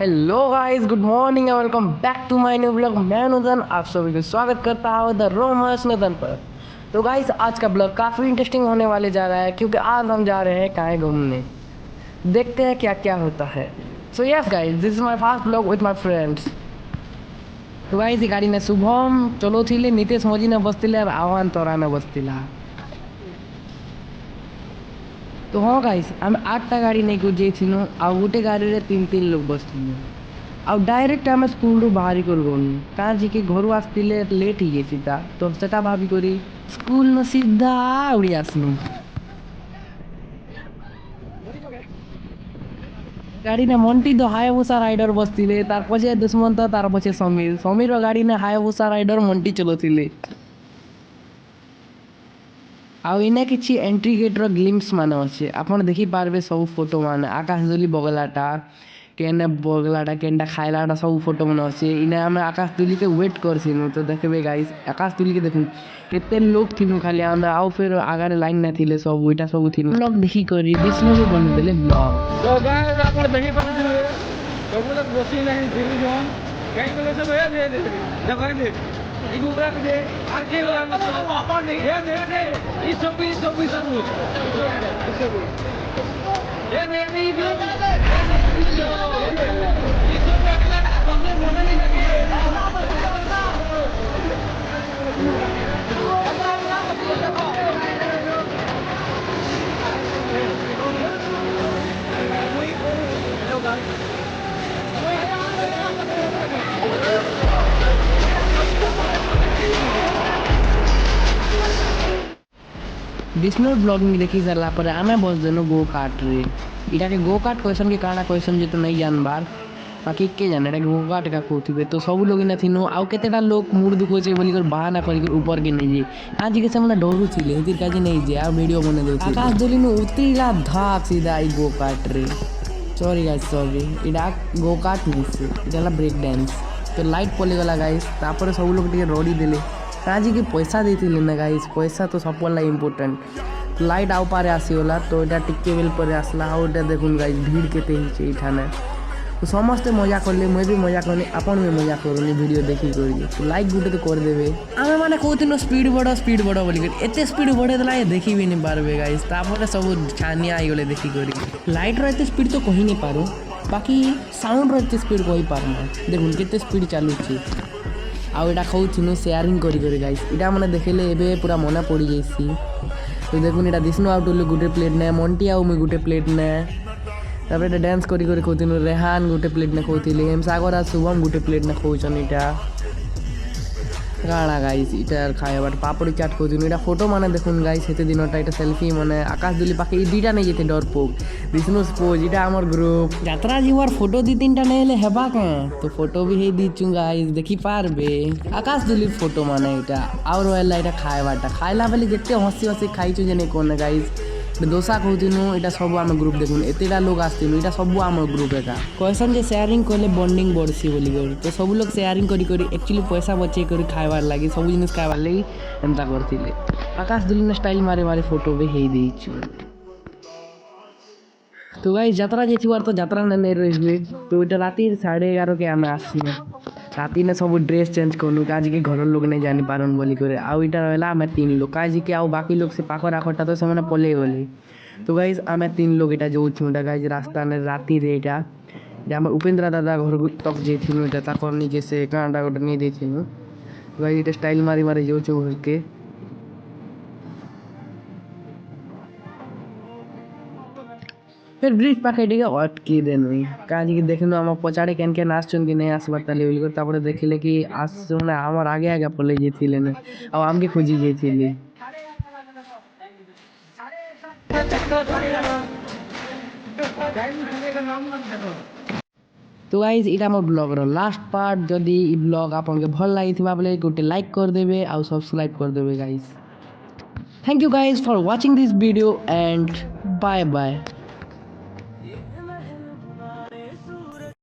Hello guys, good morning and welcome back to my new blog. मैं नुदन आप सभी को स्वागत करता हूँ द रोमर्स नुदन पर। तो गाइस, आज का ब्लॉग काफ़ी इंटरेस्टिंग होने वाले जा रहा है क्योंकि आज हम जा रहे हैं कहीं घूमने। देखते हैं क्या क्या होता है। So yes guys, this is my first blog with my friends. तो गाइस, गाड़ी ने शुभम चलो थी नीतीश मोदी ने बसती और आह्वान तोरा ने बसती। तो हाँ गाइस, आम 8टा गाड़ी नहीं को जाइनु आ गोटे गाड़ी रे तीन तीन लोग बसलु आ डायरेक्ट आम स्कूल बाहरी कर गलु कहाँ जी कि घर आसते लेट ही सीधा तो सेटा भाभी करी स्कूल न सीधा उड़ी आसलु। गाड़ी ने मंटी तो हायाबुसा राइडर बसते तार पछे दुश्मन तो तार पछे समीर समीर गाड़ी ने हायाबुसा राइडर मंटी चलुले। आउ इना किसी एंट्री गेट्र ग्लिम्स मान अच्छे आप देखिपारे सब फोटो मान आकाशदुली बगलाटा केने बगलाटा केनटा खाइलाटा सब फोटो मान अच्छे इना आम आकाशदुली के वेट करसिनु। तो देखबे गाइस आकाशदुली के देखुन केते लोग थिनु खाली आम आउ फिर आगारे लाइन ना थिले सब ओइटा सब थिनु ब्लॉग देखि करी विष्णु को बन देले ब्लॉग। तो गाइस आपण देखि पारे सब लोग बसी नहीं दिल्ली जोन कहीं को सब है दे जगह दे इगु रख दे आगे वाला अपन नहीं है दे ये सब सब ये नहीं ये सब अगला हमने मना नहीं लगी विष्णु ब्लॉगिंग देखी सारा पर आमे बस देनु गो कार्ट रे इटा के गो कार्ट क्वेश्चन के काना क्वेश्चन जे तो नहीं जानबार बाकी के जाने रे गो कार्ट का कोथिबे तो सब लोग इना थिनु आउ केतेटा लोग मूड दुखो छे बोली कर बहाना करी कर ऊपर के नहीं जे आज के से डरू छिले हितिर काजे नहीं जे आ वीडियो बने दो आकाश दोली नु उतरीला धाक सीधा ई गो कार्ट रे। सॉरी गाइस सॉरी इटा गो कार्ट मिस इटाला ब्रेक डांस तो लाइट पले गला गाइस तापर सब लोग टिके रोडी देले काजी के पैसा देती ना गाइस पैसा तो सब वाला इम्पोर्टेंट लाइट आउ पारे आसीगला तो ये टिके बेल पर आसला आउ देखुन गाइस भीड़ केते ही इठाने तो समस्ते मजा करले मैं भी मजा करनी आपन भी मजा करूनी वीडियो देखी करी तो लाइक गुटे तो कर देबे आमे माने कहतिनो स्पीड बड़ बोली कर एते स्पीड बढ़े देला ये देखि भी नहीं पारबे गाइस तापर सब छानिया आई गले देखी करी लाइट रो एते स्पीड तो कहि नहीं पारो बाकी साउंड रो एते स्पीड कहि पारना देखुन केते स्पीड चालू छी आउ एटा खाऊनु शेयरिंग करी गाइस इटा मैंने देखेले एबे पूरा मना पड़ी जाइसी। तो देखुन एटा विष्णु आउ टुलु गुटे प्लेट ने मंटी आउ मुई गुटे प्लेट ने तापर एटा डांस करी कहतिनु रेहान गुटे प्लेट ने कहतिले एम सागर आ शुभम गुटे प्लेट ने खाऊछन इटा काଣା गाइस इटार खाइबार पापड़ी चाट कहतिनु एटा फोटो माने देखुन गाइस हेते दिनटा एटा सेल्फी माने आकाश दुली पाखे ई दुईटा नहीं जेते डरपोक विष्णु स्पोज इटा हमर ग्रुप यात्रा जीवर फोटो दी तीनटा नहीं ले हेबा के तो फोटो भी हे दीचु गाइस देखि पारबे आकाश दुली फोटो माने इटा और वाला इटा खाइबाटा खाइला बेले जेते हंसी हंसी खाइछु जे नहीं कोन गाइस दोसा कहतिनु एटा सब आम ग्रुप देखुन एतेटा लोग आस्तिनु एटा सब आम ग्रुप एका क्वेश्चन जे शेयरिंग करले बॉन्डिंग बढ़सी बोली कर तो सब लोग शेयरिंग करी करी एक्चुअली पैसा बचे करी खाइबार लागि सब जिनिस खाइबार लागि एंता करथिले आकाश दुली स्टाइल मारे मारे फोटो भी हे देइछु। तो गाइस यात्रा जेथिबार तो यात्रा ने रही तो एटा राति 11:30 के आमे आसी राति ने सब ड्रेस चेंज करूँ काज के घर लोग नहीं जानी पारन बोली करे आउ इटा रहला आमे तीन लोग काज के आउ बाकी लोग से पाखर आखरटा तो से पले गले। तो गाइस आमे तीन लोग इटा जाऊँ गाइस रास्ता ने राति रे इटा आम उपेंद्र दादा घर तक जेथिनु इटा ताकर निजे से कांडा गोटे नहीं देथिनु गाइस इटा स्टाइल मारी मारी जाऊँ घर के फिर ब्रिज पाखे टिके अटकी देनु काजी कि देखनु हम पछाड़े केन केन आसछन कि नहीं आसबार ताले बोली कर तापर देखिले कि आसछन हमर आगे आगे पले जेथिले ने आ आम के खोजी जेथिले। तो गाइस इटा मोर ब्लॉग रो लास्ट पार्ट जदी ई ब्लॉग आपन के भल लागिथिबा बोले गोटे लाइक कर देबे आ सब्सक्राइब कर देबे guys. Thank you guys for watching this video and bye bye.